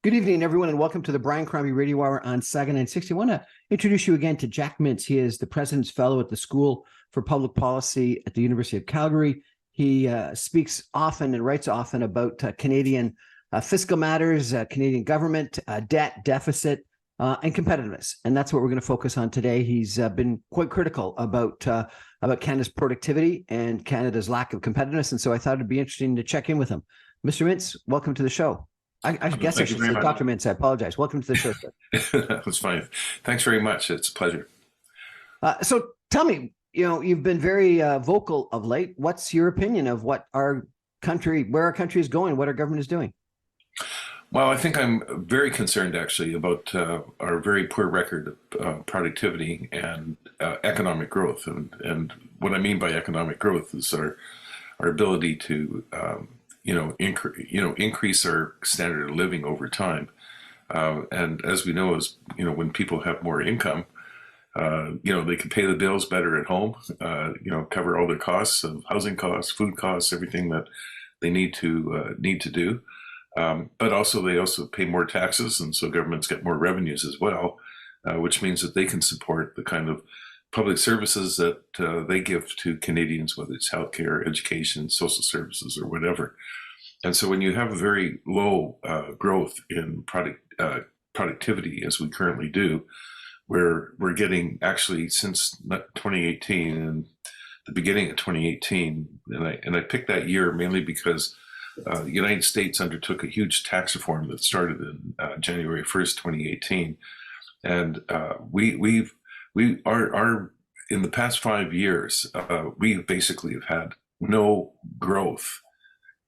Good evening, everyone, and welcome to the Brian Crombie Radio Hour on Saga 960. I want to introduce you again to Jack Mintz. He is the President's Fellow at the School for Public Policy at the University of Calgary. He speaks often and writes often about Canadian fiscal matters, Canadian government, debt, deficit, and competitiveness. And that's what we're going to focus on today. He's been quite critical about Canada's productivity and Canada's lack of competitiveness. And so I thought it'd be interesting to check in with him. Mr. Mintz, welcome to the show. I guess I should say Dr. Mintz. I apologize. Welcome to the show, sir. That was fine. Thanks very much. It's a pleasure. So tell me, you've been very vocal of late. What's your opinion of where our country is going, what our government is doing? Well, I think I'm very concerned actually about our very poor record of productivity and economic growth. And what I mean by economic growth is our ability to increase our standard of living over time. And as we know, when people have more income, they can pay the bills better at home, cover all their costs of housing costs, food costs, everything that they need to do. But also they also pay more taxes, and so governments get more revenues as well, which means that they can support the kind of public services that they give to Canadians, whether it's healthcare, education, social services, or whatever. And so when you have a very low growth in productivity, as we currently do, we're getting actually since 2018 and the beginning of 2018, and I picked that year mainly because the United States undertook a huge tax reform that started in January 1st, 2018, and we are in the past 5 years we basically have had no growth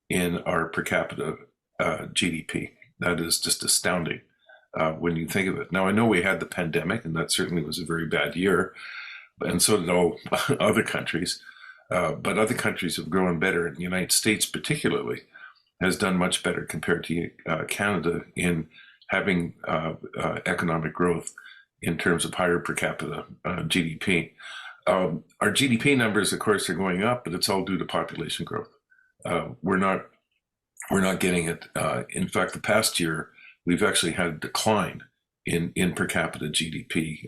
in our per capita GDP. That is just astounding when you think of it. Now, I know we had the pandemic, and that certainly was a very bad year, and so did all other countries. But other countries have grown better, and the United States particularly has done much better compared to Canada in having economic growth in terms of higher per capita GDP. Our GDP numbers, of course, are going up, but it's all due to population growth. We're not getting it. In fact, the past year, we've actually had a decline in per capita GDP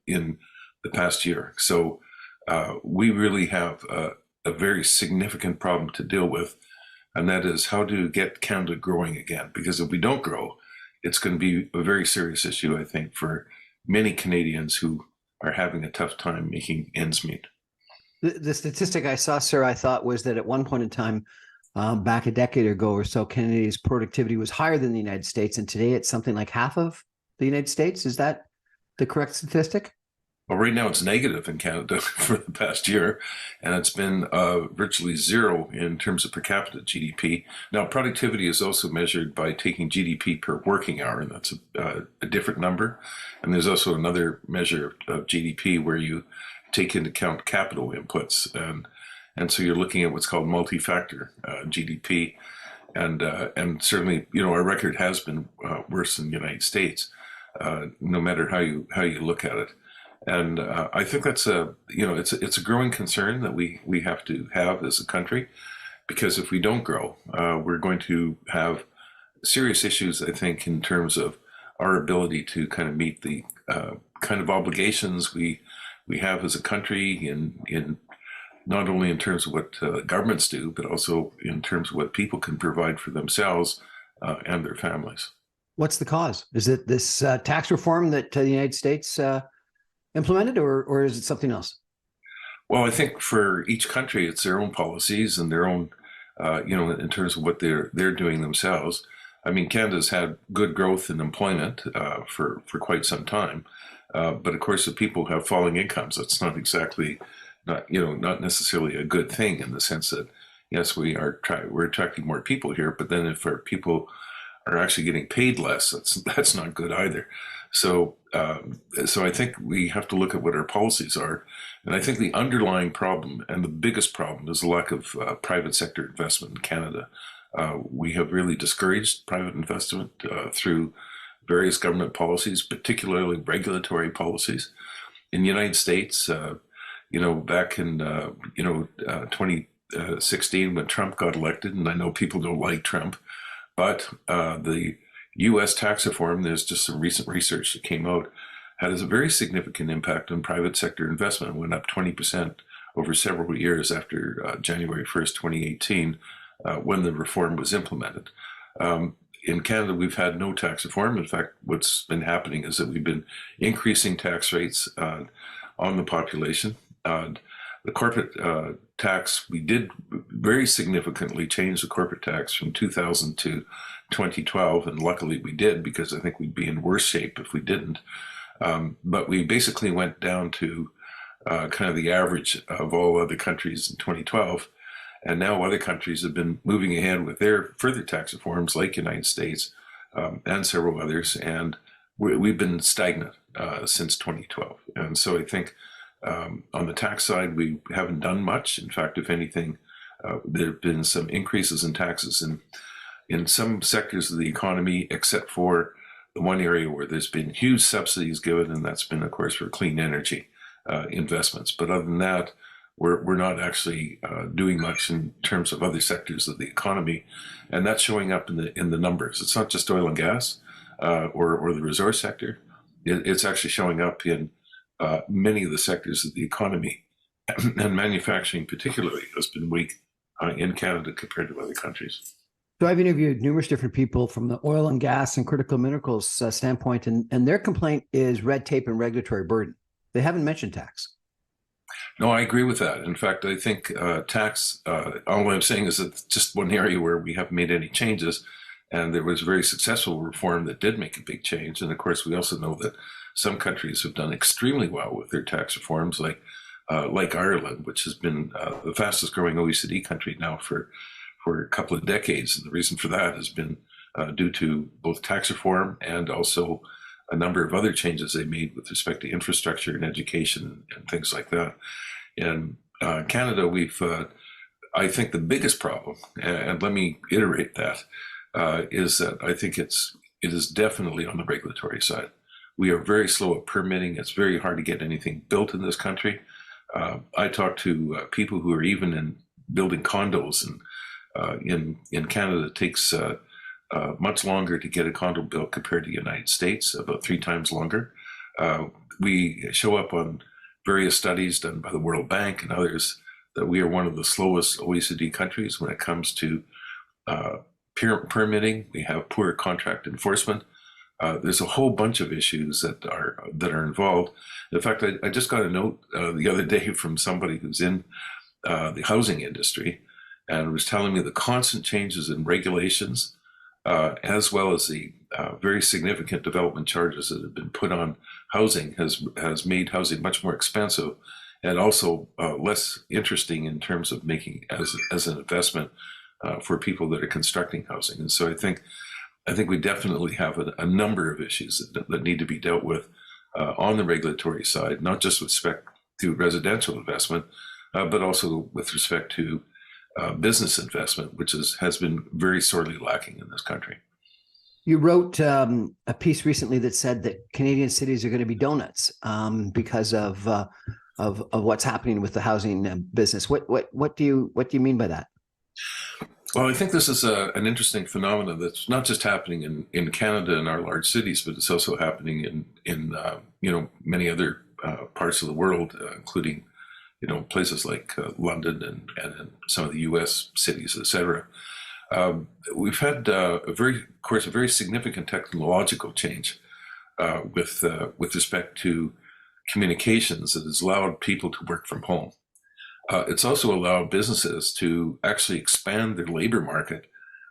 in the past year. So we really have a very significant problem to deal with, and that is how to get Canada growing again. Because if we don't grow, it's going to be a very serious issue, I think, for many Canadians who are having a tough time making ends meet. The statistic I saw, sir, I thought was that at one point in time, back a decade ago or so, Canada's productivity was higher than the United States, and today it's something like half of the United States. Is that the correct statistic? Well, right now it's negative in Canada for the past year, and it's been virtually zero in terms of per capita GDP. Now, productivity is also measured by taking GDP per working hour, and that's a different number. And there's also another measure of GDP where you take into account capital inputs, and so you're looking at what's called multi-factor GDP, and certainly, our record has been worse in the United States, no matter how you look at it. And I think that's it's a growing concern that we have to have as a country, because if we don't grow, we're going to have serious issues, I think, in terms of our ability to kind of meet the kind of obligations we have as a country in not only in terms of what governments do, but also in terms of what people can provide for themselves and their families. What's the cause? Is it this tax reform that the United States implemented, or is it something else? Well, I think for each country, it's their own policies and their own, in terms of what they're doing themselves. I mean, Canada's had good growth in employment for quite some time, but of course, if people have falling incomes, that's not exactly not necessarily a good thing, in the sense that yes, we're attracting more people here, but then if our people are actually getting paid less, that's not good either. So I think we have to look at what our policies are. And I think the underlying problem, and the biggest problem, is the lack of private sector investment in Canada. We have really discouraged private investment through various government policies, particularly regulatory policies. In the United States, back in 2016, when Trump got elected, and I know people don't like Trump, but U.S. tax reform, there's just some recent research that came out, had a very significant impact on private sector investment. It went up 20% over several years after January 1st, 2018, when the reform was implemented. In Canada, we've had no tax reform. In fact, what's been happening is that we've been increasing tax rates on the population. The corporate tax, we did very significantly change the corporate tax from 2000 to 2012, and luckily we did, because I think we'd be in worse shape if we didn't. But we basically went down to kind of the average of all other countries in 2012. And now other countries have been moving ahead with their further tax reforms, like United States and several others. And we've been stagnant since 2012. And so I think on the tax side, we haven't done much. In fact, if anything, there have been some increases in taxes in some sectors of the economy, except for the one area where there's been huge subsidies given, and that's been, of course, for clean energy investments. But other than that, we're not actually doing much in terms of other sectors of the economy, and that's showing up in the numbers. It's not just oil and gas or the resource sector. It's actually showing up in many of the sectors of the economy, and manufacturing particularly has been weak in Canada compared to other countries. So I've interviewed numerous different people from the oil and gas and critical minerals standpoint, and their complaint is red tape and regulatory burden. They haven't mentioned tax. No, I agree with that. In fact, I think tax, all I'm saying is that it's just one area where we haven't made any changes. And there was very successful reform that did make a big change. And of course, we also know that some countries have done extremely well with their tax reforms, like Ireland, which has been the fastest growing OECD country now for a couple of decades. And the reason for that has been due to both tax reform and also a number of other changes they made with respect to infrastructure and education and things like that. In Canada, we've, I think the biggest problem, and let me iterate that, is that I think it is definitely on the regulatory side. We are very slow at permitting. It's very hard to get anything built in this country. I talk to people who are even in building condos, and in Canada, it takes much longer to get a condo built compared to the United States, about 3 times longer. We show up on various studies done by the World Bank and others that we are one of the slowest OECD countries when it comes to permitting. We have poor contract enforcement. There's a whole bunch of issues that are involved. In fact, I just got a note the other day from somebody who's in the housing industry, and was telling me the constant changes in regulations, as well as the very significant development charges that have been put on housing has made housing much more expensive, and also less interesting in terms of making as an investment for people that are constructing housing. And so I think we definitely have a number of issues that need to be dealt with on the regulatory side, not just with respect to residential investment, but also with respect to business investment, which has been very sorely lacking in this country. You wrote a piece recently that said that Canadian cities are going to be donuts because of what's happening with the housing business. What do you mean by that? Well, I think this is an interesting phenomenon that's not just happening in Canada and our large cities, but it's also happening in many other parts of the world, including places like London and some of the U.S. cities, etc. We've had a very significant technological change with respect to communications that has allowed people to work from home. It's also allowed businesses to actually expand their labor market,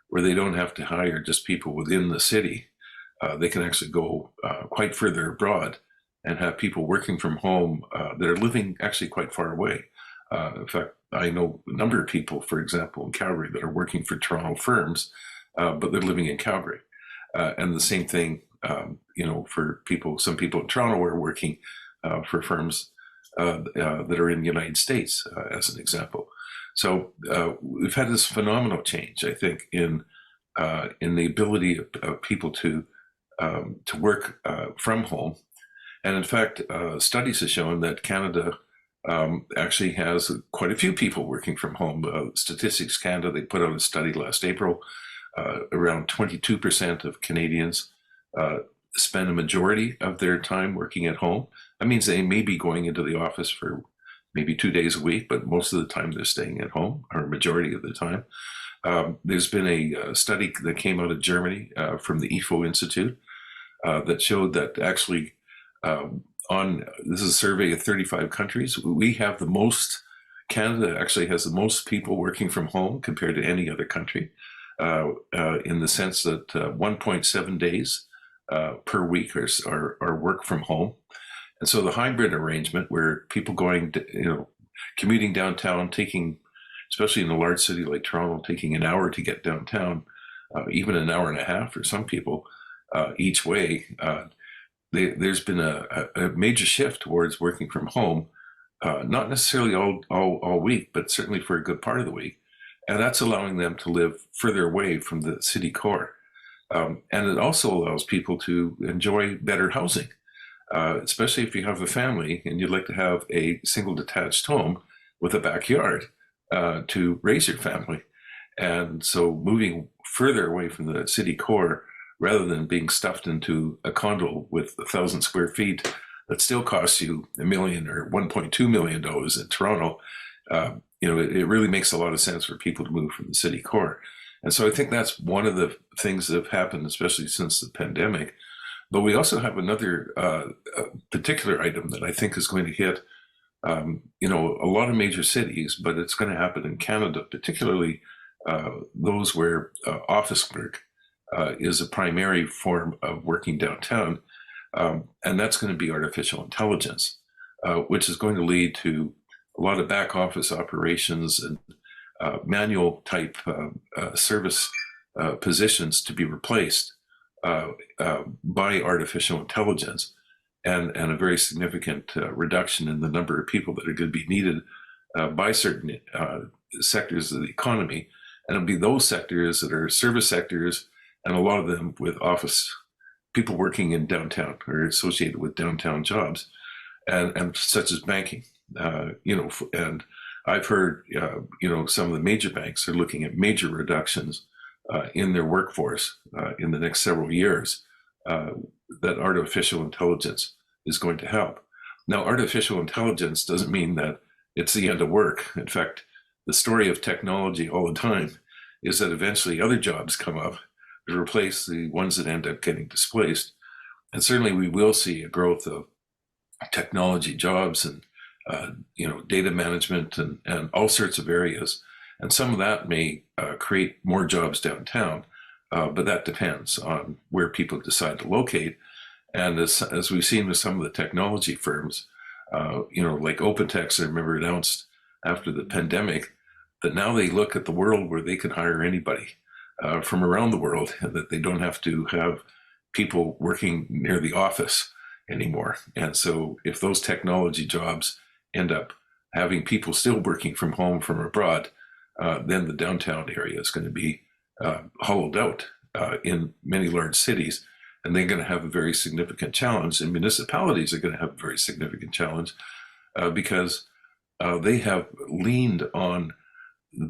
where they don't have to hire just people within the city. They can actually go quite further abroad and have people working from home that are living actually quite far away. In fact, I know a number of people, for example, in Calgary that are working for Toronto firms, but they're living in Calgary. And the same thing, for some people in Toronto are working for firms that are in the United States, as an example. So we've had this phenomenal change, I think, in the ability of people to work from home. And in fact, studies have shown that Canada actually has quite a few people working from home. Statistics Canada, they put out a study last April around 22% of Canadians spend a majority of their time working at home. That means they may be going into the office for maybe 2 days a week, but most of the time they're staying at home, or a majority of the time. There's been a study that came out of Germany from the IFO Institute that showed that actually this is a survey of 35 countries. We have the most, Canada actually has the most people working from home compared to any other country, in the sense that 1.7 days per week are work from home. And so the hybrid arrangement where people going, commuting downtown, especially in a large city like Toronto, taking an hour to get downtown, even an hour and a half for some people each way, there's been a major shift towards working from home, not necessarily all week, but certainly for a good part of the week. And that's allowing them to live further away from the city core. And it also allows people to enjoy better housing, especially if you have a family and you'd like to have a single detached home with a backyard to raise your family. And so moving further away from the city core, rather than being stuffed into a condo with 1,000 square feet that still costs you $1 million or $1.2 million in Toronto, it really makes a lot of sense for people to move from the city core. And so I think that's one of the things that have happened, especially since the pandemic. But we also have another particular item that I think is going to hit, a lot of major cities, but it's going to happen in Canada, particularly those where office work is a primary form of working downtown. And that's going to be artificial intelligence, which is going to lead to a lot of back office operations and manual type service positions to be replaced by artificial intelligence, and a very significant reduction in the number of people that are going to be needed by certain sectors of the economy. And it'll be those sectors that are service sectors, and a lot of them with office people working in downtown or associated with downtown jobs, and such as banking. And I've heard, some of the major banks are looking at major reductions in their workforce in the next several years that artificial intelligence is going to help. Now, artificial intelligence doesn't mean that it's the end of work. In fact, the story of technology all the time is that eventually other jobs come up to replace the ones that end up getting displaced. And certainly we will see a growth of technology jobs and data management and all sorts of areas. And some of that may create more jobs downtown, but that depends on where people decide to locate. And as we've seen with some of the technology firms, like OpenText, I remember announced after the pandemic that now they look at the world where they can hire anybody from around the world, and that they don't have to have people working near the office anymore. And so if those technology jobs end up having people still working from home from abroad, then the downtown area is going to be hollowed out in many large cities, and they're going to have a very significant challenge. And municipalities are going to have a very significant challenge because they have leaned on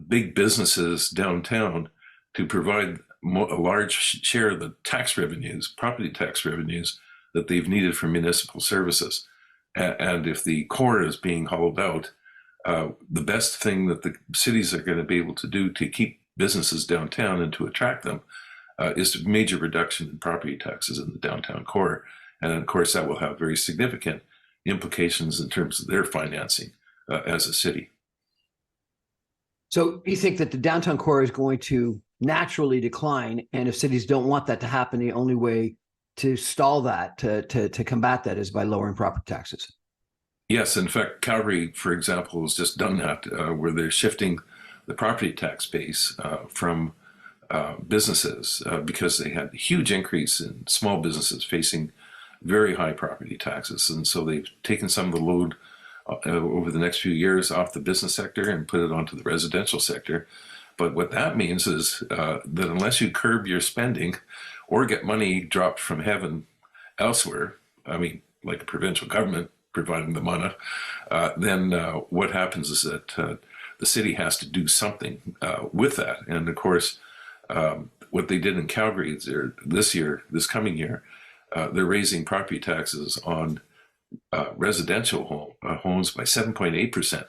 big businesses downtown to provide a large share of the tax revenues, property tax revenues that they've needed for municipal services. And if the core is being hollowed out, the best thing that the cities are going to be able to do to keep businesses downtown and to attract them is a major reduction in property taxes in the downtown core. And of course, that will have very significant implications in terms of their financing as a city. So you think that the downtown core is going to naturally decline, and if cities don't want that to happen, the only way to stall that, to combat that, is by lowering property taxes? Yes, in fact, Calgary, for example, has just done that, where they're shifting the property tax base from businesses because they had a huge increase in small businesses facing very high property taxes. And so they've taken some of the load over the next few years off the business sector and put it onto the residential sector. But what that means is that unless you curb your spending or get money dropped from heaven elsewhere, I mean, like a provincial government providing the money, then what happens is that the city has to do something with that. And of course, what they did in Calgary is this coming year, they're raising property taxes on residential homes by 7.8%,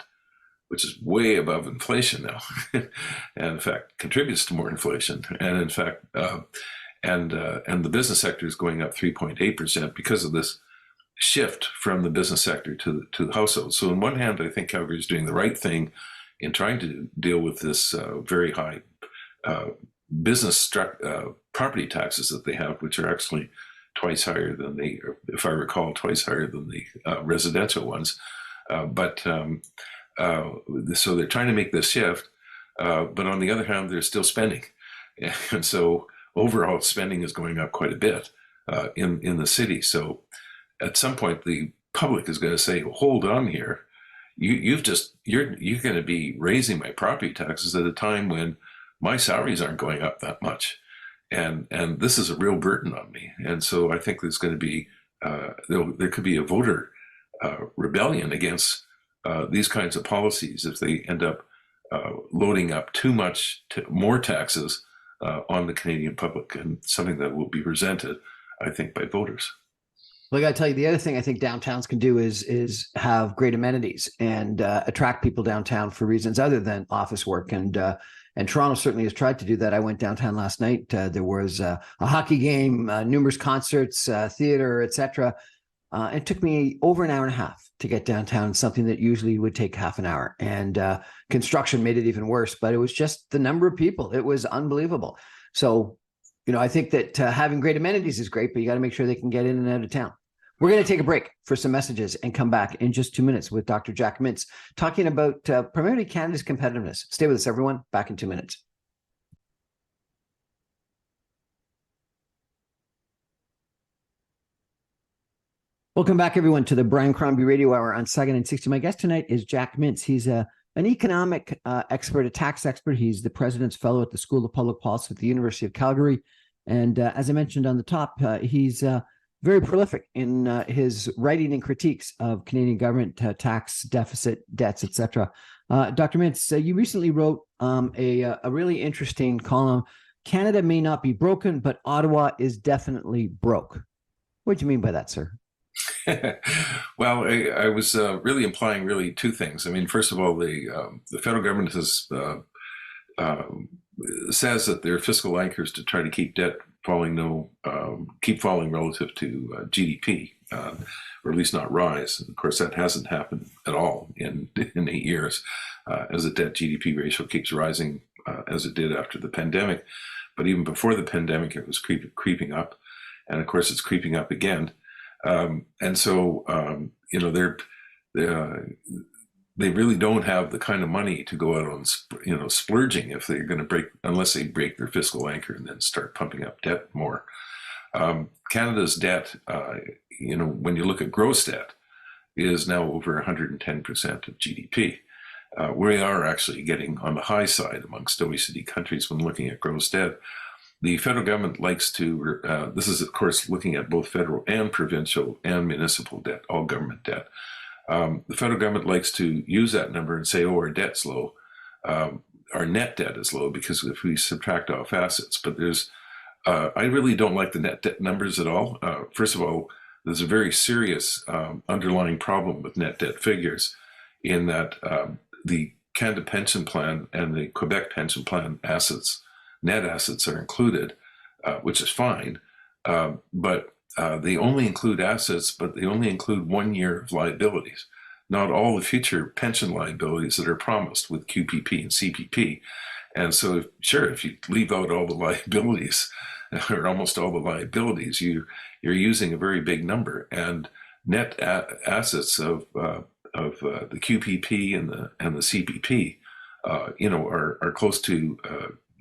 which is way above inflation now, and in fact contributes to more inflation. And in fact, and the business sector is going up 3.8% because of this shift from the business sector to the household. So on one hand, I think Calgary is doing the right thing in trying to deal with this very high property taxes that they have, which are actually twice higher than if I recall, twice higher than the residential ones. So they're trying to make this shift, but on the other hand, they're still spending. And so overall spending is going up quite a bit in the city. So at some point, the public is going to say, well, hold on here. You're going to be raising my property taxes at a time when my salaries aren't going up that much. And this is a real burden on me. And so I think there's going to be, there could be a voter rebellion against these kinds of policies if they end up loading up more taxes on the Canadian public, and something that will be resented, I think, by voters. Well, I got to tell you, the other thing I think downtowns can do is have great amenities and attract people downtown for reasons other than office work. And Toronto certainly has tried to do that. I went downtown last night. There was a hockey game, numerous concerts, theater, etc. It took me over an hour and a half to get downtown, something that usually would take half an hour. And construction made it even worse, but it was just the number of people. It was unbelievable. So, I think that having great amenities is great, but you got to make sure they can get in and out of town. We're going to take a break for some messages and come back in just 2 minutes with Dr. Jack Mintz, talking about primarily Canada's competitiveness. Stay with us, everyone. Back in 2 minutes. Welcome back, everyone, to the Brian Crombie Radio Hour on 2nd and 60. My guest tonight is Jack Mintz. He's an economic expert, a tax expert. He's the President's Fellow at the School of Public Policy at the University of Calgary. And as I mentioned on the top, he's very prolific in his writing and critiques of Canadian government tax deficit, debts, etc. Dr. Mintz, you recently wrote a really interesting column. Canada may not be broken, but Ottawa is definitely broke. What do you mean by that, sir? Well, I was really implying two things. I mean, first of all, the federal government has says that their fiscal anchors to try to keep debt keep falling relative to GDP, or at least not rise. Of course, that hasn't happened at all in 8 years, as the debt GDP ratio keeps rising as it did after the pandemic. But even before the pandemic, it was creeping up, and of course, it's creeping up again. And so, they really don't have the kind of money to go out on, splurging if they're going to unless they break their fiscal anchor and then start pumping up debt more. Canada's debt, when you look at gross debt, is now over 110% of GDP. We are actually getting on the high side amongst OECD countries when looking at gross debt. The federal government likes to, this is of course looking at both federal and provincial and municipal debt, all government debt. The federal government likes to use that number and say, oh, our debt's low. Our net debt is low because if we subtract off assets. But I really don't like the net debt numbers at all. First of all, there's a very serious underlying problem with net debt figures in that the Canada Pension Plan and the Quebec Pension Plan net assets are included, which is fine, but they only include assets, but they only include 1 year of liabilities, not all the future pension liabilities that are promised with QPP and CPP. And so, sure, if you leave out all the liabilities, or almost all the liabilities, you're using a very big number. And net assets of the QPP and the CPP, are close to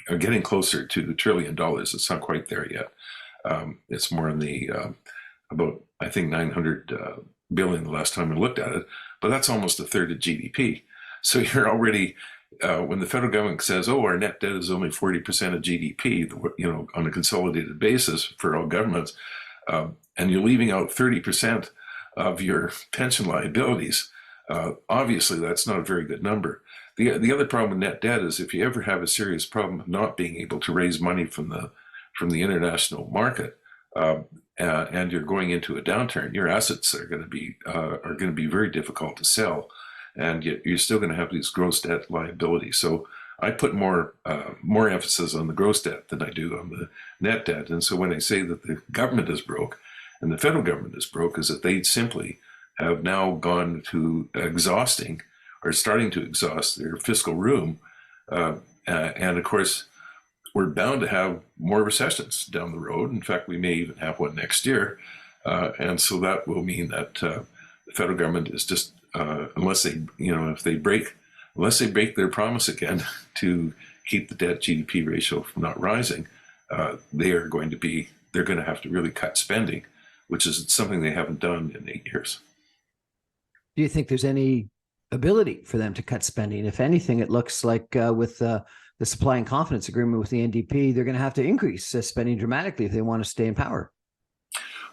are getting closer to $1 trillion. It's not quite there yet. It's more in the about, I think, 900 billion the last time I looked at it, but that's almost a third of GDP. So you're already, when the federal government says, oh, our net debt is only 40% of GDP, on a consolidated basis for all governments, and you're leaving out 30% of your pension liabilities, obviously that's not a very good number. the other problem with net debt is if you ever have a serious problem of not being able to raise money from the international market, and you're going into a downturn, your assets are going to be very difficult to sell, and yet you're still going to have these gross debt liabilities. So I put more emphasis on the gross debt than I do on the net debt. And so when I say that the government is broke and the federal government is broke, is that they simply have now gone to exhausting or starting to exhaust their fiscal room. And of course, we're bound to have more recessions down the road. In fact, we may even have one next year. And so that will mean that the federal government is just, unless they break their promise again to keep the debt GDP ratio from not rising, they're going to have to really cut spending, which is something they haven't done in 8 years. Do you think there's any ability for them to cut spending? If anything, it looks like with the supply and confidence agreement with the NDP, they're going to have to increase spending dramatically if they want to stay in power.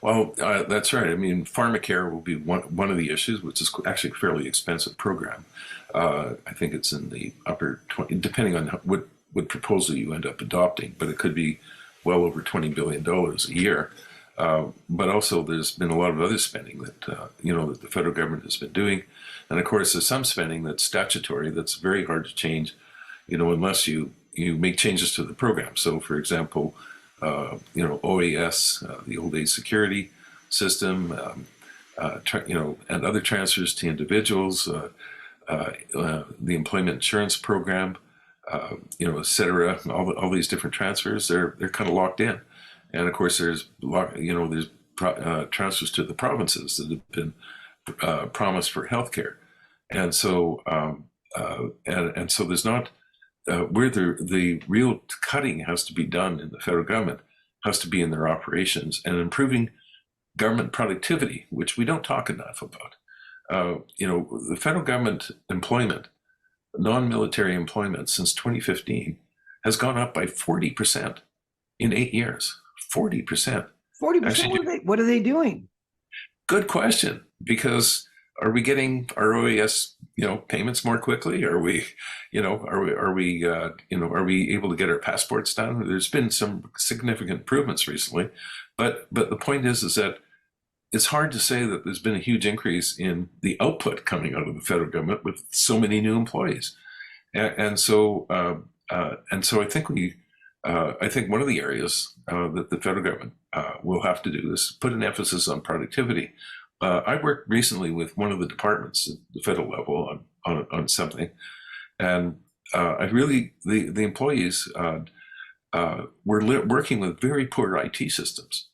Well, that's right. I mean, pharmacare will be one of the issues, which is actually a fairly expensive program. I think it's in the upper 20, depending on what proposal you end up adopting, but it could be well over $20 billion a year. But also there's been a lot of other spending that, that the federal government has been doing. And of course, there's some spending that's statutory that's very hard to change, unless you make changes to the program. So for example, OAS, the old age security system, and other transfers to individuals, the employment insurance program, et cetera, all these different transfers, they're kind of locked in. And of course, there's transfers to the provinces that have been promised for healthcare, and so so there's not where the real cutting has to be done in the federal government has to be in their operations and improving government productivity, which we don't talk enough about. The federal government employment, non-military employment since 2015 has gone up by 40% in 8 years. 40%. 40%. What are they doing? Good question. Because are we getting our OAS, payments more quickly? Are we able to get our passports done? There's been some significant improvements recently, but the point is that it's hard to say that there's been a huge increase in the output coming out of the federal government with so many new employees, and so I think one of the areas that the federal government will have to do is put an emphasis on productivity. I worked recently with one of the departments at the federal level on something, and the employees were working with very poor IT systems,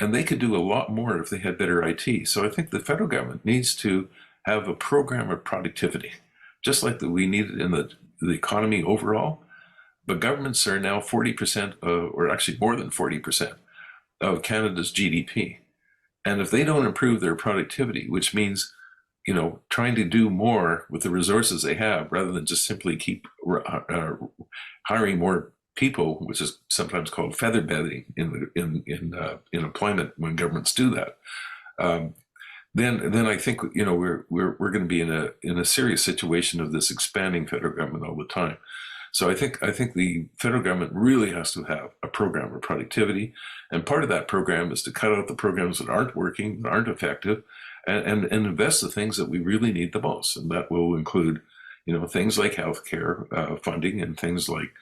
and they could do a lot more if they had better IT. So I think the federal government needs to have a program of productivity, just like that we need it in the economy overall. But governments are now 40%, or actually more than 40% of Canada's GDP. And if they don't improve their productivity, which means, trying to do more with the resources they have rather than just simply keep hiring more people, which is sometimes called feather bedding in employment when governments do that, then I think we're going to be in a serious situation of this expanding federal government all the time. So I think the federal government really has to have a program of productivity, and part of that program is to cut out the programs that aren't working, that aren't effective, and invest the things that we really need the most, and that will include, things like healthcare funding and things like,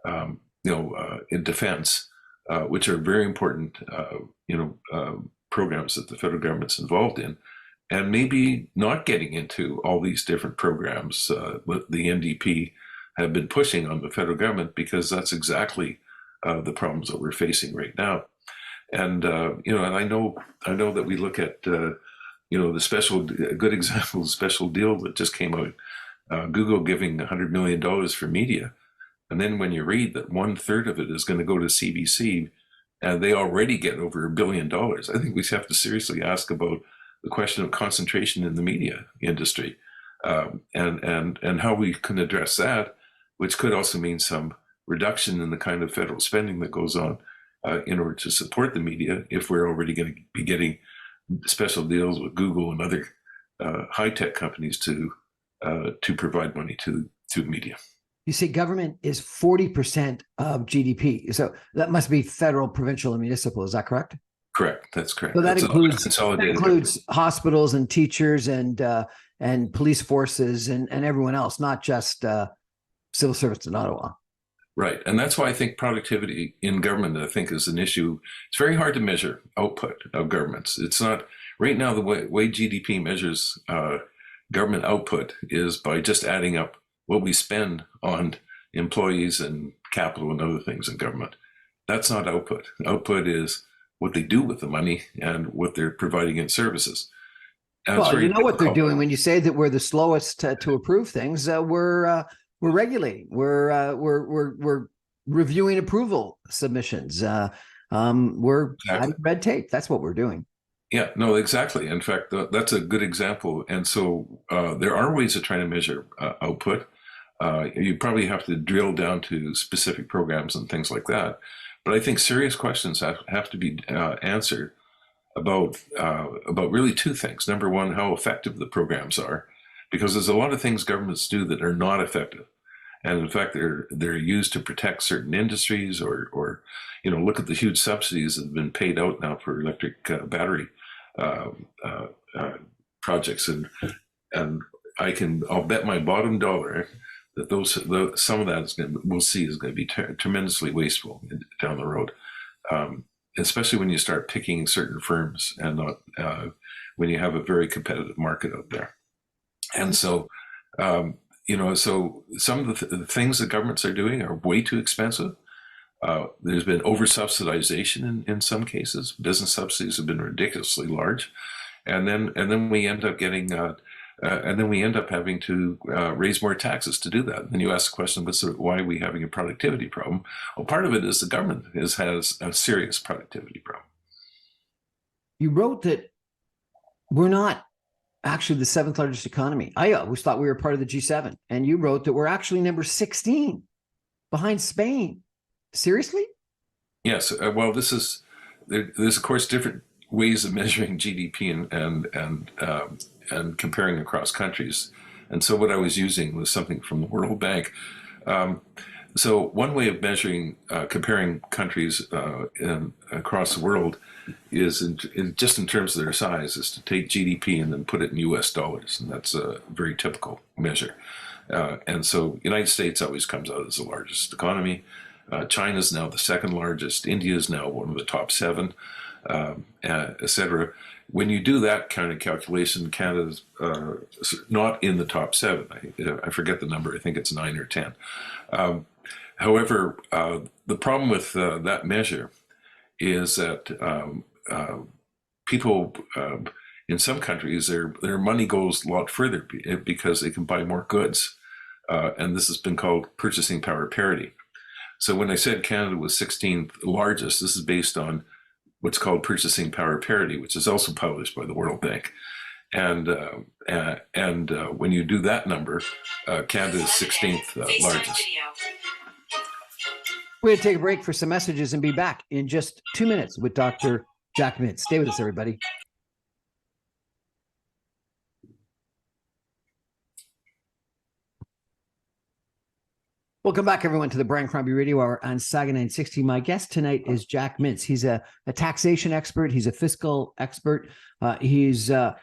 in defense, which are very important, programs that the federal government's involved in, and maybe not getting into all these different programs that the NDP have been pushing on the federal government, because that's exactly the problems that we're facing right now. And and I know that we look at a good example, the special deal that just came out, Google giving $100 million for media, and then when you read that 1/3 of it is going to go to CBC, and they already get over $1 billion, I think we have to seriously ask about the question of concentration in the media industry, and how we can address that, which could also mean some reduction in the kind of federal spending that goes on in order to support the media, if we're already going to be getting special deals with Google and other high-tech companies to provide money to through the media. You say government is 40% of GDP. So that must be federal, provincial, and municipal. Is that correct? Correct. That's correct. So that That's includes hospitals and teachers and police forces and everyone else, not just civil service in Ottawa. Right. And that's why I think productivity in government, I think, is an issue. It's very hard to measure output of governments. It's not right now. The way GDP measures government output is by just adding up what we spend on employees and capital and other things in government. That's not output. Output is what they do with the money and what they're providing in services. And well, you know what they're doing when you say that we're the slowest to approve things. We're regulating. We're reviewing approval submissions. We're adding red tape. That's what we're doing. Yeah, no, exactly. In fact, that's a good example. And so there are ways of trying to measure output. You probably have to drill down to specific programs and things like that. But I think serious questions have to be answered about really two things. Number one, how effective the programs are, because there's a lot of things governments do that are not effective, and in fact they're used to protect certain industries or look at the huge subsidies that have been paid out now for electric battery projects, and I'll bet my bottom dollar that some of that we'll see is going to be tremendously wasteful down the road, especially when you start picking certain firms and not when you have a very competitive market out there. And so, so some of the things that governments are doing are way too expensive. There's been over subsidization in some cases. Business subsidies have been ridiculously large, and then we end up getting. And then we end up having to raise more taxes to do that. And you ask the question, why are we having a productivity problem? Well, part of it is the government has a serious productivity problem. You wrote that we're not actually the seventh largest economy. I always thought we were part of the G7. And you wrote that we're actually number 16 behind Spain. Seriously? Yes. Well, there's of course different ways of measuring GDP and comparing across countries. And so what I was using was something from the World Bank. So one way of measuring, comparing countries across the world is just in terms of their size, is to take GDP and then put it in US dollars. And that's a very typical measure. And so United States always comes out as the largest economy. China is now the second largest. India is now one of the top 7, et cetera. When you do that kind of calculation, Canada's not in the top 7. I forget the number. I think it's 9 or 10. However, the problem with that measure is that people in some countries, their money goes a lot further because they can buy more goods. And this has been called purchasing power parity. So when I said Canada was 16th largest, this is based on what's called purchasing power parity, which is also published by the World Bank. And when you do that number, Canada is 16th largest. We're going to take a break for some messages and be back in just 2 minutes with Dr. Jack Mintz. Stay with us, everybody. Welcome back, everyone, to the Brian Crombie Radio Hour on Saga 960. My guest tonight is Jack Mintz. He's a taxation expert. He's a fiscal expert. He's a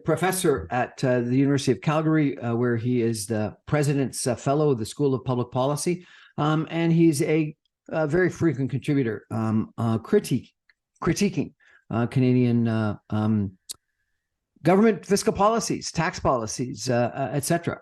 professor at the University of Calgary, where he is the president's fellow of the School of Public Policy. And he's a very frequent contributor, critiquing Canadian government fiscal policies, tax policies, et cetera.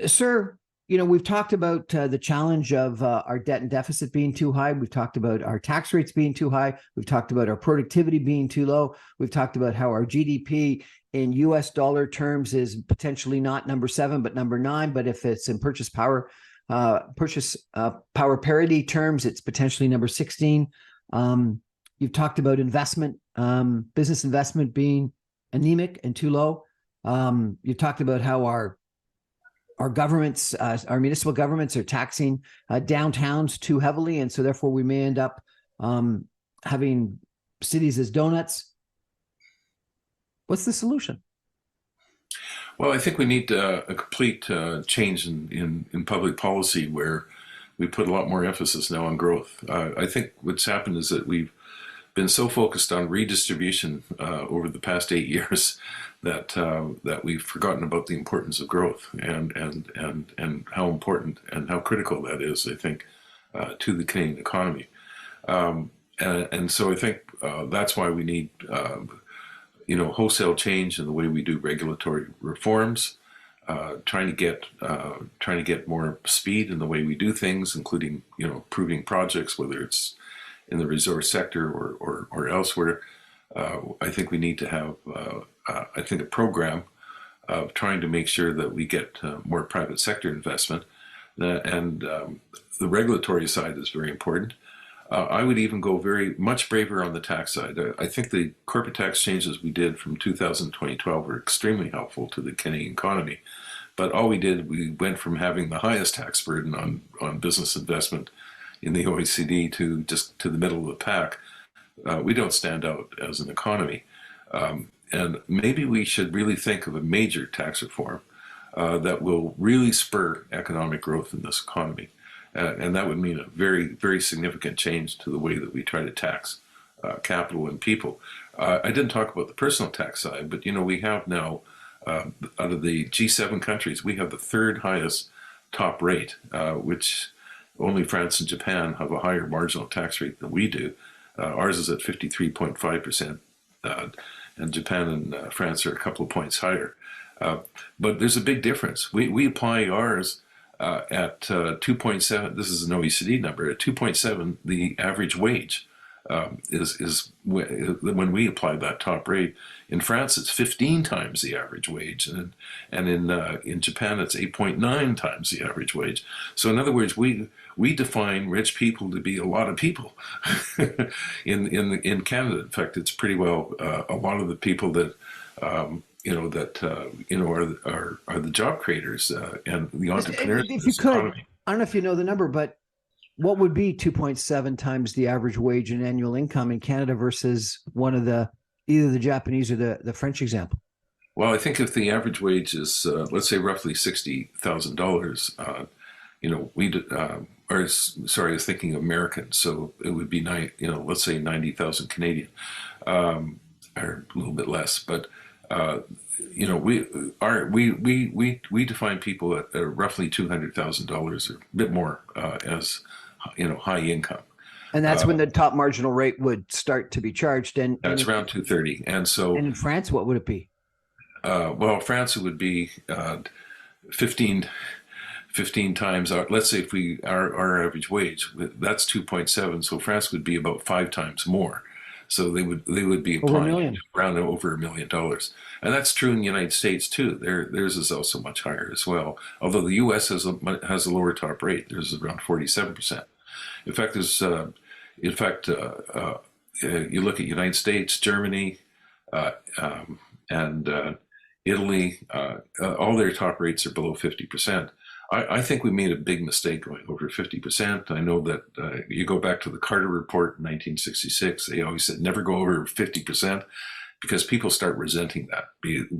Sir, we've talked about the challenge of our debt and deficit being too high. We've talked about our tax rates being too high. We've talked about our productivity being too low. We've talked about how our GDP in US dollar terms is potentially not number 7, but number 9. But if it's in purchase power parity terms, it's potentially number 16. You've talked about investment, business investment being anemic and too low. You've talked about how our governments, our municipal governments are taxing downtowns too heavily. And so therefore we may end up having cities as donuts. What's the solution? Well, I think we need a complete change in public policy where we put a lot more emphasis now on growth. I think what's happened is that we've been so focused on redistribution over the past 8 years that we've forgotten about the importance of growth and how important and how critical that is, I think, to the Canadian economy. And so I think that's why we need wholesale change in the way we do regulatory reforms, trying to get more speed in the way we do things, including approving projects, whether it's in the resource sector or elsewhere. I think we need to have a program of trying to make sure that we get more private sector investment, and the regulatory side is very important. I would even go very much braver on the tax side. I think the corporate tax changes we did from 2000 to 2012 were extremely helpful to the Canadian economy. But all we went from having the highest tax burden on business investment in the OECD to just to the middle of the pack. We don't stand out as an economy. And maybe we should really think of a major tax reform that will really spur economic growth in this economy. And that would mean a very, very significant change to the way that we try to tax capital and people. I didn't talk about the personal tax side, but we have now, out of the G7 countries, we have the third highest top rate, which only France and Japan have a higher marginal tax rate than we do. Ours is at 53.5%, and Japan and France are a couple of points higher. But there's a big difference. We apply ours at 2.7. This is an OECD number. At 2.7, the average wage is when we apply that top rate. In France, it's 15 times the average wage, and in Japan, it's 8.9 times the average wage. So in other words, we define rich people to be a lot of people. in Canada, in fact, it's pretty well a lot of the people that are the job creators and the entrepreneurs. If you could, I don't know if you know the number, but what would be 2.7 times the average wage and annual income in Canada versus one of either the Japanese or the French example? Well, I think if the average wage is, let's say, roughly $60,000, I was thinking American, so it would be let's say 90,000 Canadian, or a little bit less, but. We define people at roughly $200,000 or a bit more as high income, and that's when the top marginal rate would start to be charged. And that's around 230. And so, and in France, what would it be? Well, France it would be 15 times. Let's say if our average wage, that's 2.7. So France would be about 5 times more. So they would be applying around over $1 million, and that's true in the United States too. Theirs is also much higher as well. Although the U.S. has a lower top rate. Theirs is around 47%. In fact, you look at United States, Germany, and Italy. All their top rates are below 50%. I think we made a big mistake going over 50%. I know that you go back to the Carter Report in 1966, they always said never go over 50% because people start resenting that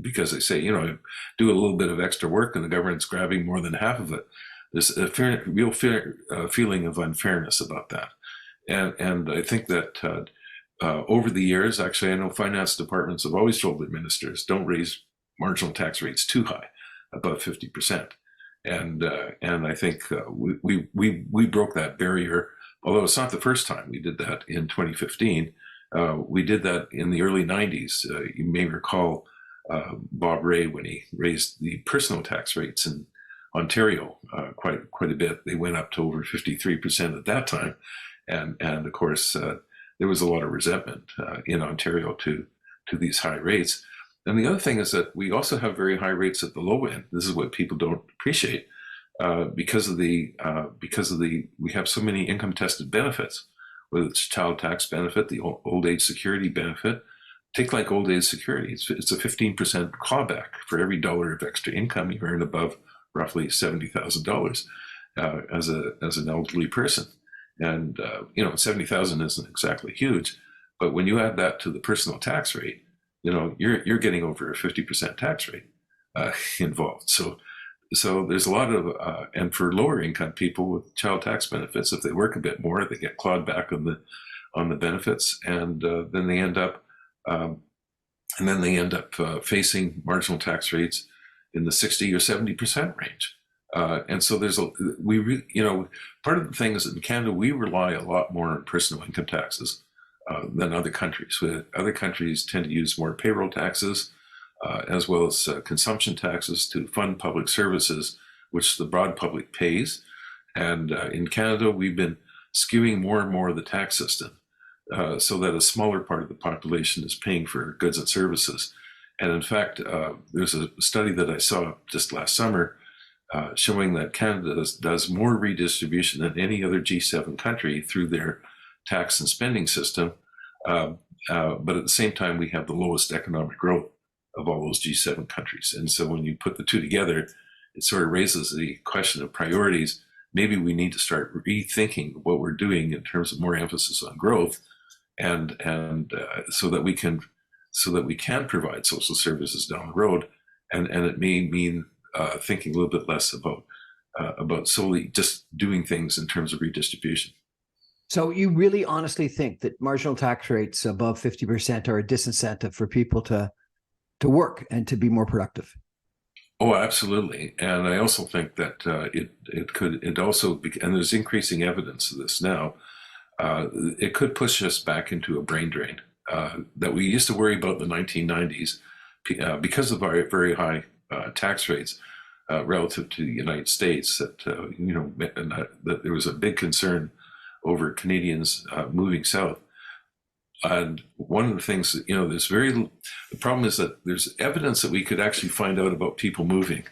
because they say, do a little bit of extra work and the government's grabbing more than half of it. There's a real feeling of unfairness about that. And I think that over the years, actually, I know finance departments have always told their ministers, don't raise marginal tax rates too high, above 50%. And I think we broke that barrier, although it's not the first time we did that in 2015. We did that in the early 90s. You may recall Bob Rae when he raised the personal tax rates in Ontario quite a bit. They went up to over 53% at that time. And of course, there was a lot of resentment in Ontario to these high rates. And the other thing is that we also have very high rates at the low end. This is what people don't appreciate because we have so many income tested benefits, whether it's child tax benefit, the old age security benefit. Take like old age security. It's a 15% clawback for every dollar of extra income you earn above roughly $70,000 as an elderly person. And 70,000 isn't exactly huge, but when you add that to the personal tax rate, you're getting over a 50% tax rate. involved. So there's a lot of, and for lower income people with child tax benefits, if they work a bit more, they get clawed back on the benefits, and then they end up, facing marginal tax rates in the 60 or 70% range. And so part of the thing is that in Canada, we rely a lot more on personal income taxes than other countries. Other countries tend to use more payroll taxes, as well as consumption taxes to fund public services, which the broad public pays. And in Canada, we've been skewing more and more of the tax system so that a smaller part of the population is paying for goods and services. And in fact, there's a study that I saw just last summer showing that Canada does more redistribution than any other G7 country through their tax and spending system. But at the same time, we have the lowest economic growth of all those G7 countries. And so when you put the two together, it sort of raises the question of priorities. Maybe we need to start rethinking what we're doing in terms of more emphasis on growth, and so that we can provide social services down the road. And it may mean thinking a little bit less about solely just doing things in terms of redistribution. So you really honestly think that marginal tax rates above 50% are a disincentive for people to work and to be more productive? Oh, absolutely. And I also think that it also be, and there's increasing evidence of this now, it could push us back into a brain drain that we used to worry about in the 1990s because of our very high tax rates relative to the United States, that there was a big concern over Canadians moving south. And one of the things that, the problem is that there's evidence that we could actually find out about people moving.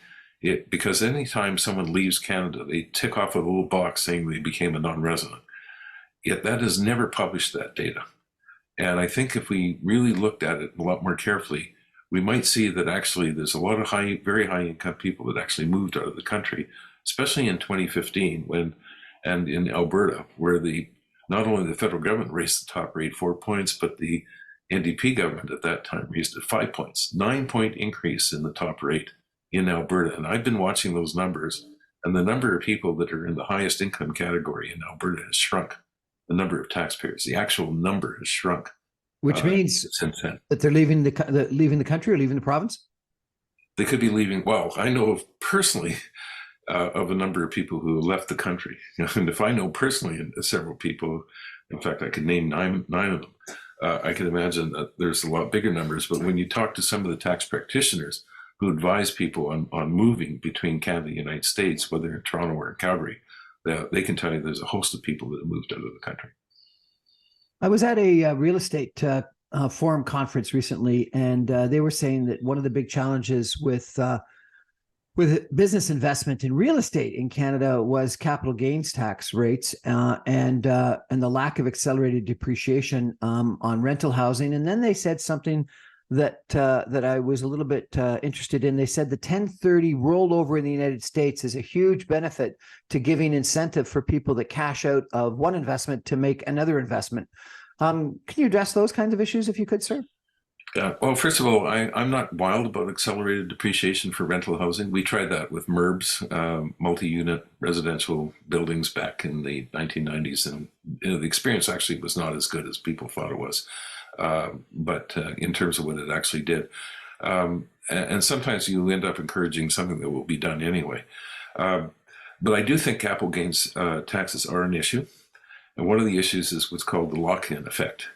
Because anytime someone leaves Canada, they tick off a little box saying they became a non-resident. Yet that has never published that data. And I think if we really looked at it a lot more carefully, we might see that actually there's a lot of very high income people that actually moved out of the country, especially in 2015 and in Alberta, where not only the federal government raised the top rate 4 points, but the NDP government at that time raised it 5 points, 9-point increase in the top rate in Alberta. And I've been watching those numbers, and the number of people that are in the highest income category in Alberta has shrunk. The number of taxpayers, the actual number has shrunk. Which means since then that they're leaving the country or leaving the province? They could be leaving. Well, I know personally of a number of people who left the country. And if I know personally several people, in fact, I could name nine of them. I can imagine that there's a lot bigger numbers. But when you talk to some of the tax practitioners who advise people on moving between Canada and the United States, whether in Toronto or in Calgary, they can tell you there's a host of people that have moved out of the country. I was at a real estate forum conference recently, and they were saying that one of the big challenges with business investment in real estate in Canada was capital gains tax rates and the lack of accelerated depreciation on rental housing. And then they said something that I was a little bit interested in. They said the 1030 rollover in the United States is a huge benefit to giving incentive for people that cash out of one investment to make another investment. Can you address those kinds of issues if you could, sir? Well, first of all, I'm not wild about accelerated depreciation for rental housing. We tried that with MURBs, multi-unit residential buildings back in the 1990s. And the experience actually was not as good as people thought it was. But in terms of what it actually did. And sometimes you end up encouraging something that will be done anyway. But I do think capital gains taxes are an issue. And one of the issues is what's called the lock-in effect,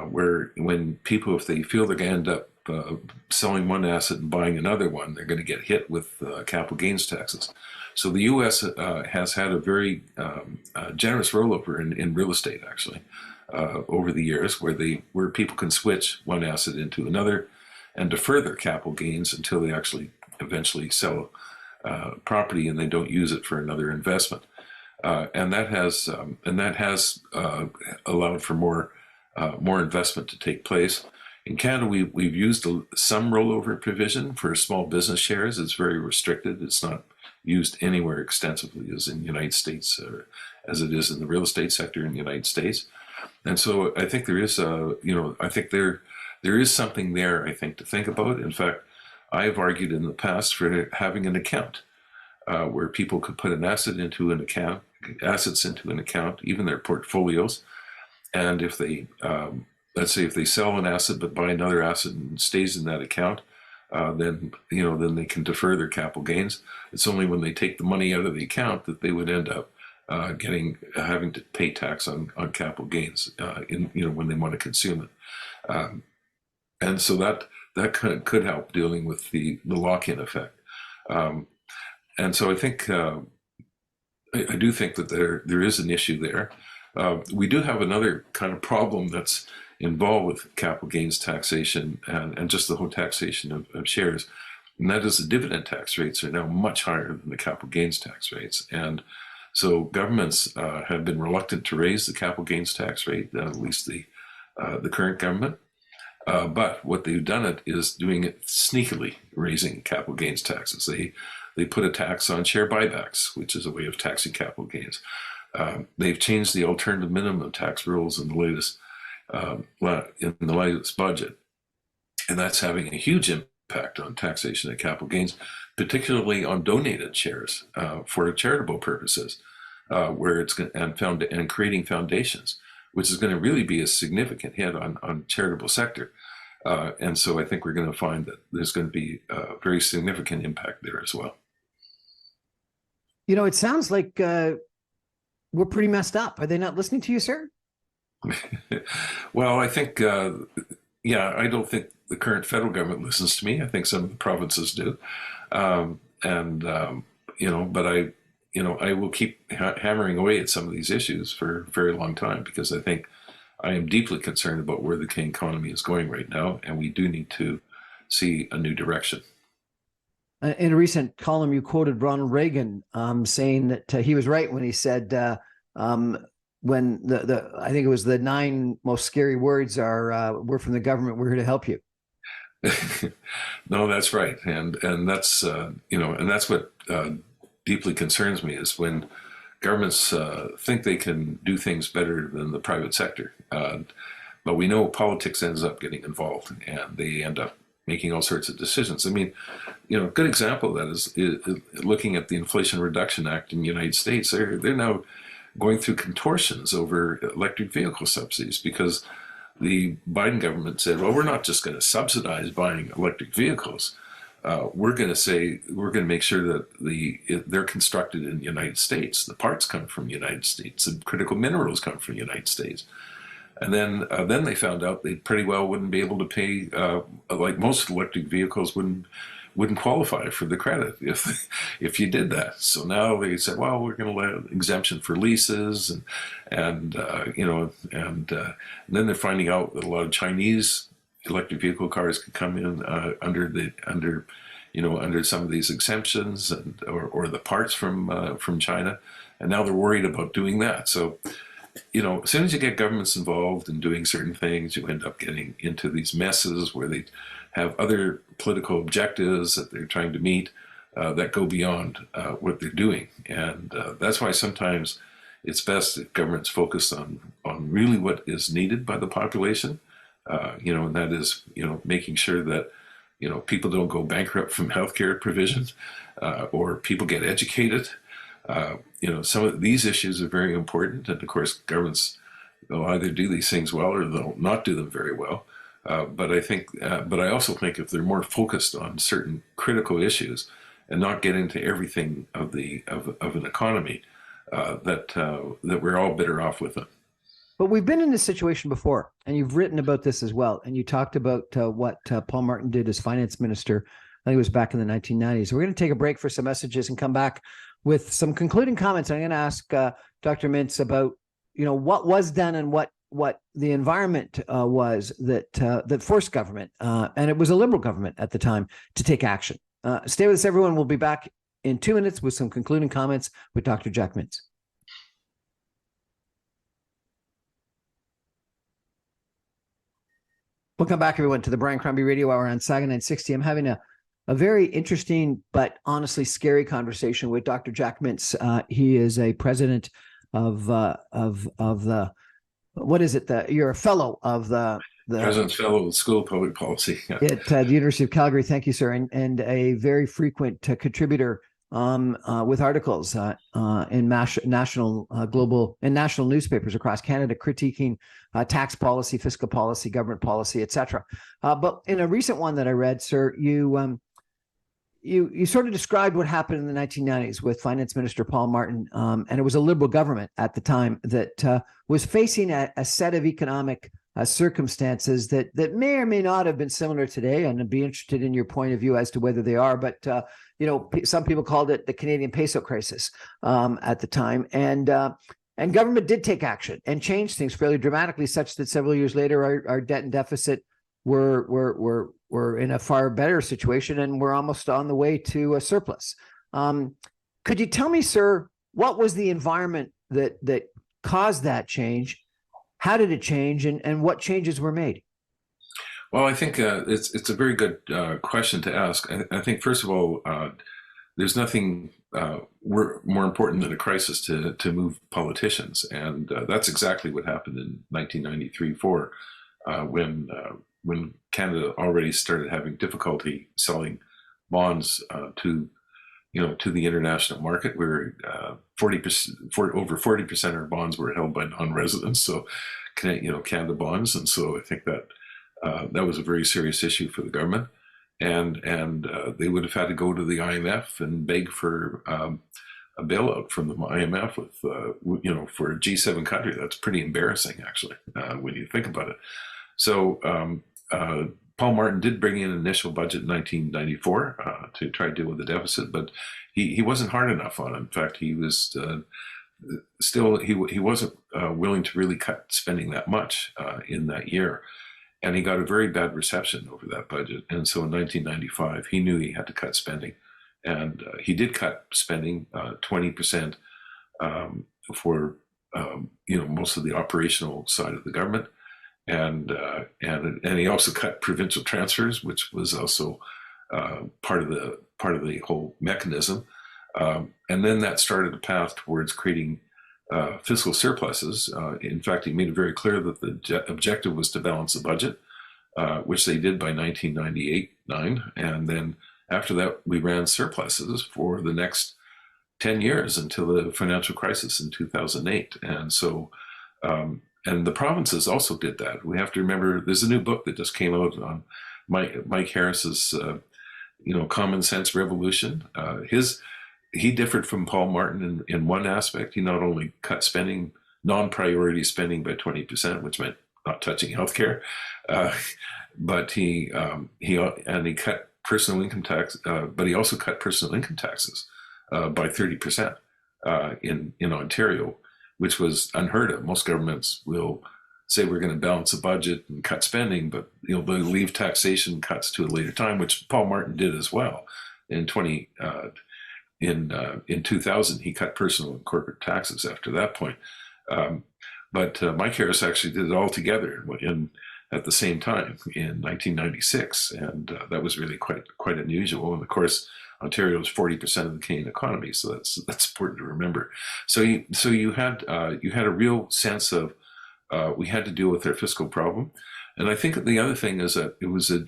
where when people, if they feel they're going to end up selling one asset and buying another one, they're going to get hit with capital gains taxes. So the U.S. Has had a very generous rollover in real estate, actually. Over the years, where people can switch one asset into another and defer their capital gains until they actually eventually sell property and they don't use it for another investment, and that has allowed for more investment to take place. In Canada, we've used some rollover provision for small business shares. It's very restricted. It's not used anywhere extensively as in the United States, or as it is in the real estate sector in the United States. And so I think there is, I think there is something there, I think, to think about. In fact, I've argued in the past for having an account where people could put an asset into an account, assets into an account, even their portfolios. And if they, let's say, if they sell an asset but buy another asset and stays in that account, then then they can defer their capital gains. It's only when they take the money out of the account that they would end up having to pay tax on capital gains when they want to consume it. And so that could help dealing with the lock-in effect. And so I think I do think that there is an issue there. We do have another kind of problem that's involved with capital gains taxation and just the whole taxation of shares, and that is the dividend tax rates are now much higher than the capital gains tax rates. And so governments have been reluctant to raise the capital gains tax rate, at least the current government. But what they've done it is doing it sneakily, raising capital gains taxes. They put a tax on share buybacks, which is a way of taxing capital gains. They've changed the alternative minimum tax rules in the latest budget, and that's having a huge impact on taxation of capital gains, particularly on donated shares for charitable purposes, where it's and creating foundations, which is going to really be a significant hit on charitable sector. And so I think we're going to find that there's going to be a very significant impact there as well. It sounds like we're pretty messed up. Are they not listening to you, sir? Well, I think, I don't think the current federal government listens to me. I think some of the provinces do. But I will keep hammering away at some of these issues for a very long time, because I think I am deeply concerned about where the Canadian economy is going right now, and we do need to see a new direction. In a recent column, you quoted Ronald Reagan saying that he was right when he said, when I think it was the 9 most scary words are, we're from the government, we're here to help you. No, that's right. And that's, and that's what deeply concerns me, is when governments think they can do things better than the private sector. But we know politics ends up getting involved, and they end up making all sorts of decisions. I mean, a good example of that is looking at the Inflation Reduction Act in the United States. They're now going through contortions over electric vehicle subsidies, because the Biden government said, well, we're not just going to subsidize buying electric vehicles. We're going to make sure that they're constructed in the United States. The parts come from the United States. The critical minerals come from the United States. And then they found out they pretty well wouldn't be able to pay, like most electric vehicles wouldn't qualify for the credit if you did that. So now they said, well, we're going to let exemption for leases, and then they're finding out that a lot of Chinese electric vehicle cars could come in under some of these exemptions, or the parts from China, and now they're worried about doing that. So, as soon as you get governments involved in doing certain things, you end up getting into these messes where they have other political objectives that they're trying to meet that go beyond what they're doing. And that's why sometimes it's best if governments focus on really what is needed by the population, and that is, making sure that, people don't go bankrupt from healthcare provisions, or people get educated. Some of these issues are very important, and of course, governments, they'll either do these things well or they'll not do them very well. But I also think if they're more focused on certain critical issues and not get into everything of an economy, that we're all better off with them. But we've been in this situation before, and you've written about this as well. And you talked about what Paul Martin did as finance minister. I think it was back in the 1990s. We're going to take a break for some messages and come back with some concluding comments. I'm going to ask Dr. Mintz about, what was done and what the environment was that forced government, and it was a Liberal government at the time, to take action. Stay with us, everyone. We'll be back in 2 minutes with some concluding comments with Dr. Jack Mintz. Welcome back, everyone, to the Brian Crombie Radio Hour on Saga 960. I'm having a very interesting but honestly scary conversation with Dr. Jack Mintz. He is a president of the, what is it? You're a fellow of the President's Fellow of the School of Public Policy. Yeah. at the University of Calgary. Thank you, sir, and a very frequent contributor with articles in national, global, and national newspapers across Canada, critiquing tax policy, fiscal policy, government policy, etc. But in a recent one that I read, sir, you sort of described what happened in the 1990s with Finance Minister Paul Martin, and it was a Liberal government at the time that was facing a set of economic circumstances that may or may not have been similar today, and I'd be interested in your point of view as to whether they are. But some people called it the Canadian peso crisis at the time, and government did take action and change things fairly dramatically, such that several years later, our debt and deficit were in a far better situation, and we're almost on the way to a surplus. Could you tell me, sir, what was the environment that caused that change? How did it change, and what changes were made? Well, I think it's a very good question to ask. I think, first of all, there's nothing more important than a crisis to move politicians, and that's exactly what happened in 1993-4 when Canada already started having difficulty selling bonds to the international market, where 40%, over 40% of our bonds were held by non-residents, so Canada bonds, and so I think that that was a very serious issue for the government, and they would have had to go to the IMF and beg for a bailout from the IMF with for a G7 country. That's pretty embarrassing, actually, when you think about it. So Paul Martin did bring in an initial budget in 1994 to try to deal with the deficit, but he wasn't hard enough on it. In fact, he was he wasn't willing to really cut spending that much in that year, and he got a very bad reception over that budget. And so in 1995, he knew he had to cut spending, and he did cut spending 20% for most of the operational side of the government. And he also cut provincial transfers, which was also part of the whole mechanism. And then that started a path towards creating fiscal surpluses. In fact, he made it very clear that the objective was to balance the budget, which they did by 1998-9. And then after that, we ran surpluses for the next 10 years until the financial crisis in 2008. And so and the provinces also did that. We have to remember, there's a new book that just came out on Mike Harris's, Common Sense Revolution. He differed from Paul Martin in one aspect. He not only cut spending, non-priority spending by 20%, which meant not touching healthcare, but he cut personal income tax, but he also cut personal income taxes by 30% in Ontario, which was unheard of. Most governments will say we're going to balance the budget and cut spending, but they'll leave taxation cuts to a later time, which Paul Martin did as well. In 2000, he cut personal and corporate taxes after that point. But Mike Harris actually did it all together at the same time in 1996, and that was really quite unusual. And of course, Ontario is 40% of the Canadian economy, so that's important to remember. So you had a real sense of we had to deal with our fiscal problem, and I think the other thing is that it was a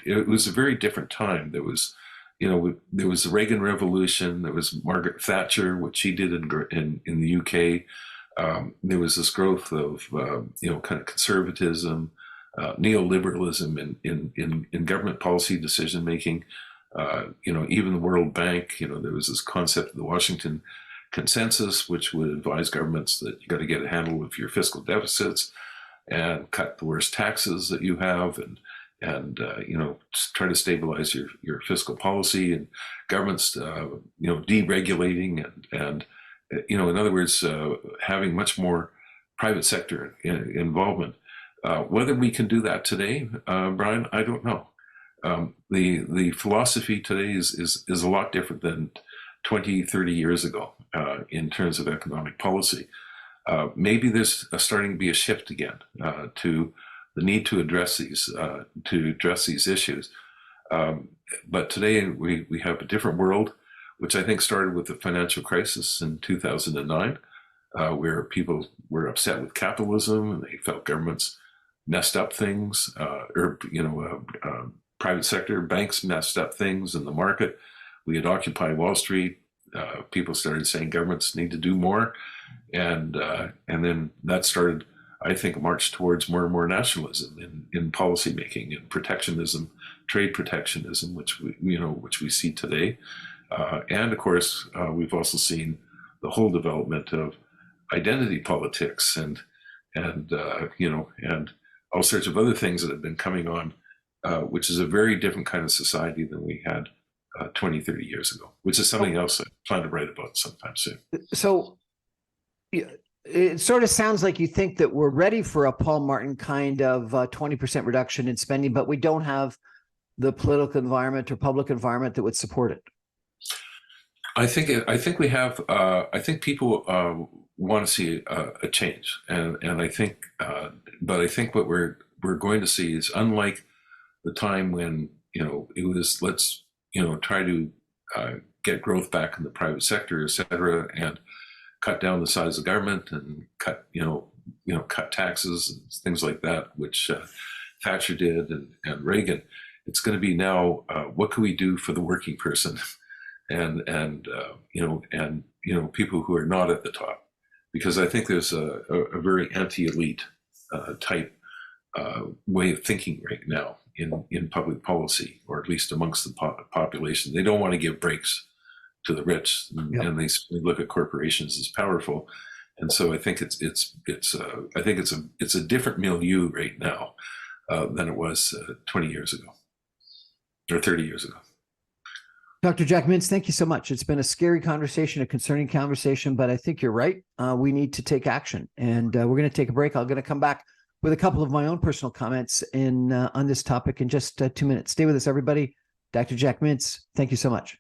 very different time. There was the Reagan Revolution. There was Margaret Thatcher, what she did in the UK. There was this growth of kind of conservatism, neoliberalism in government policy decision making. Even the World Bank, there was this concept of the Washington Consensus, which would advise governments that you got to get a handle of your fiscal deficits and cut the worst taxes that you have, and try to stabilize your fiscal policy, and governments deregulating and in other words, having much more private sector involvement. Whether we can do that today, Brian, I don't know. The philosophy today is a lot different than 20, 30 years ago in terms of economic policy. Maybe there's starting to be a shift again to the need to address these issues. But today we have a different world, which I think started with the financial crisis in 2009, where people were upset with capitalism and they felt governments messed up things, private sector banks messed up things in the market. We had Occupy Wall Street. People started saying governments need to do more, and then that started, I think, a march towards more and more nationalism in policy making and protectionism, trade protectionism, which we see today, and of course we've also seen the whole development of identity politics and all sorts of other things that have been coming on, which is a very different kind of society than we had 20, 30 years ago, which is something else I plan to write about sometime soon. So it sort of sounds like you think that we're ready for a Paul Martin kind of 20% reduction in spending, but we don't have the political environment or public environment that would support it. I think we have. I think people want to see a change, and I think, but I think what we're going to see is, unlike the time when it was, let's try to get growth back in the private sector, et cetera, and cut down the size of government and cut cut taxes and things like that, which Thatcher did and Reagan. It's going to be now, what can we do for the working person, and people who are not at the top, because I think there's a very anti-elite type way of thinking right now in public policy, or at least amongst the population. They don't want to give breaks to the rich, and they look at corporations as powerful. And so I think it's a different milieu right now than it was 20 years ago or 30 years ago. Dr. Jack Mintz, thank you so much. It's been a scary conversation, a concerning conversation, but I think you're right. We need to take action, and we're going to take a break. I'm going to come back with a couple of my own personal comments on this topic in just 2 minutes. Stay with us, everybody. Dr. Jack Mintz, thank you so much.